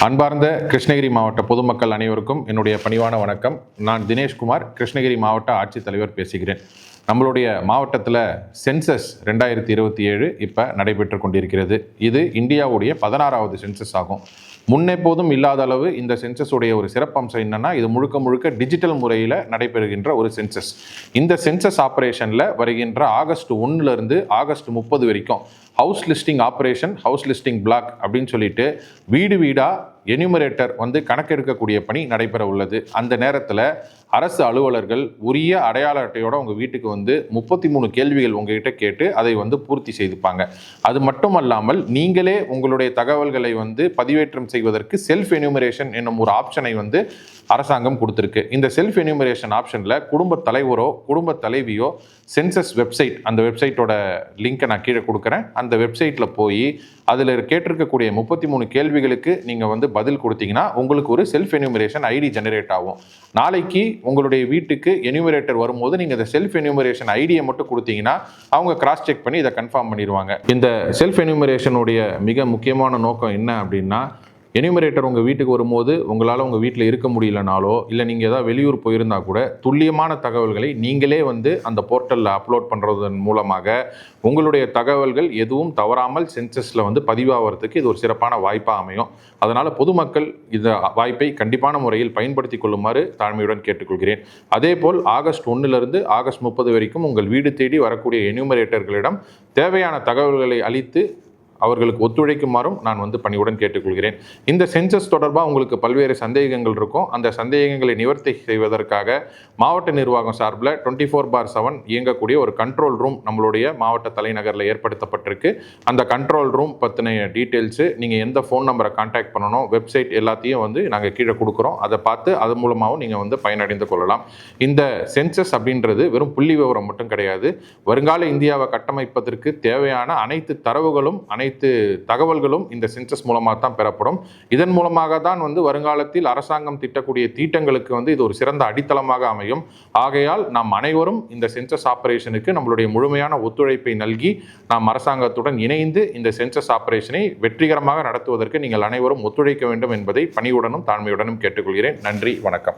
அன்பார்ந்த கிருஷ்ணகிரி மாவட்ட பொதுமக்கள் அனைவருக்கும் என்னுடைய பணிவான வணக்கம். நான் தினேஷ்குமார், கிருஷ்ணகிரி மாவட்ட ஆட்சித்தலைவர் பேசுகிறேன். நம்மளுடைய மாவட்டத்தில் சென்சஸ் 2027 இப்போ நடைபெற்று கொண்டிருக்கிறது. இது இந்தியாவுடைய 16வது சென்சஸ் ஆகும். முன்னெப்போதும் இல்லாத அளவு இந்த சென்சஸுடைய ஒரு சிறப்பம்சம் என்னன்னா, இது முழுக்க முழுக்க டிஜிட்டல் முறையில் நடைபெறுகின்ற ஒரு சென்சஸ். இந்த சென்சஸ் ஆப்ரேஷனில் வருகின்ற ஆகஸ்ட் 1 ஆகஸ்ட் 30 வரைக்கும் house listing operation, house listing block அப்படின்னு சொல்லிட்டு வீடு வீடாக எனியூமரேட்டர் கணக்கெடுக்கக்கூடிய பணி நடைபெற உள்ளது. அந்த நேரத்தில் அரசு அலுவலர்கள் உரிய அடையாள அட்டையோட உங்கள் வீட்டுக்கு 33 கேள்விகள் உங்ககிட்ட கேட்டு அதை பூர்த்தி செய்துப்பாங்க. அது மட்டுமல்லாமல் நீங்களே உங்களுடைய தகவல்களை பதிவேற்றம் செய்வதற்கு செல்ஃப் எனியூமரேஷன் என்னும் ஒரு ஆப்ஷனை அரசாங்கம் கொடுத்துருக்கு. இந்த செல்ஃப் எனியூமரேஷன் ஆப்ஷனில் குடும்ப தலைவரோ குடும்ப தலைவியோ சென்சஸ் வெப்சைட், அந்த வெப்சைட்டோட லிங்கை நான் கீழே கொடுக்குறேன். அந்த வெப்சைட்டில் போய் அதில் கேட்டிருக்கக்கூடிய 33 கேள்விகளுக்கு நீங்கள் பதில் கொடுத்தீங்கன்னா உங்களுக்கு ஒரு செல்ஃப் எனியூமரேஷன் ஐடி ஜெனரேட் ஆகும். நாளைக்கு உங்களுடைய வீட்டுக்கு எனியூமரேட்டர் வரும்போது நீங்கள் இந்த செல்ஃப் எனியூமரேஷன் ஐடியை மட்டும் கொடுத்தீங்கன்னா அவங்க கிராஸ் செக் பண்ணி இதை கன்ஃபார்ம் பண்ணிடுவாங்க. இந்த செல்ஃப் எனியூமரேஷனுடைய மிக முக்கியமான நோக்கம் என்ன அப்படின்னா, எனியூமரேட்டர் உங்கள் வீட்டுக்கு வரும்போது உங்களால் உங்கள் வீட்டில் இருக்க முடியலனாலோ இல்லை நீங்கள் ஏதாவது வெளியூர் போயிருந்தா கூட துல்லியமான தகவல்களை நீங்களே அந்த போர்ட்டலில் அப்லோட் பண்ணுறதன் மூலமாக உங்களுடைய தகவல்கள் எதுவும் தவறாமல் சென்சஸில் பதிவாகிறதுக்கு இது ஒரு சிறப்பான வாய்ப்பாக அமையும். அதனால் பொதுமக்கள் இந்த வாய்ப்பை கண்டிப்பான முறையில் பயன்படுத்தி கொள்ளுமாறு தாழ்மையுடன் கேட்டுக்கொள்கிறேன். அதேபோல் ஆகஸ்ட் 1 ஆகஸ்ட் 30 வரைக்கும் உங்கள் வீடு தேடி வரக்கூடிய எனியூமரேட்டர்களிடம் தேவையான தகவல்களை அளித்து அவர்களுக்கு ஒத்துழைக்குமாறும் நான் பணியுடன் கேட்டுக்கொள்கிறேன். இந்த சென்சஸ் தொடர்பாக உங்களுக்கு பல்வேறு சந்தேகங்கள் இருக்கும். அந்த சந்தேகங்களை நிவர்த்தி செய்வதற்காக மாவட்ட நிர்வாகம் சார்பில் 24/7 இயங்கக்கூடிய ஒரு கண்ட்ரோல் ரூம் நம்மளுடைய மாவட்ட தலைநகரில் ஏற்படுத்தப்பட்டிருக்கு. அந்த கண்ட்ரோல் ரூம் பற்றின டீட்டெயில்ஸு, நீங்கள் எந்த ஃபோன் நம்பரை கான்டாக்ட் பண்ணணும், வெப்சைட் எல்லாத்தையும் நாங்கள் கீழே கொடுக்குறோம். அதை பார்த்து அது மூலமாகவும் நீங்கள் பயனடைந்து கொள்ளலாம். இந்த சென்சஸ் அப்படின்றது வெறும் புள்ளி விவரம் மட்டும் கிடையாது. வருங்கால இந்தியாவை கட்டமைப்பதற்கு தேவையான அனைத்து தரவுகளும் அனைத்து தகவல்களும் இந்த சென்சஸ் மூலமாக தான் பெறப்படும். இதன் மூலமாக தான் வருங்காலத்தில் அரசாங்கம் திட்டக்கூடிய தீட்டங்களுக்கு இது ஒரு சிறந்த அடித்தளமாக அமையும். ஆகையால் நாம் அனைவரும் இந்த சென்சஸ் ஆபரேஷனுக்கு நம்மளுடைய முழுமையான ஒத்துழைப்பை நல்கி நாம் அரசாங்கத்துடன் இணைந்து இந்த சென்சஸ் ஆபரேஷனை வெற்றிகரமாக நடத்துவதற்கு நீங்கள் அனைவரும் ஒத்துழைக்க வேண்டும் என்பதை பணிவுடனும் தாழ்மையுடனும் கேட்டுக்கொள்கிறேன். நன்றி, வணக்கம்.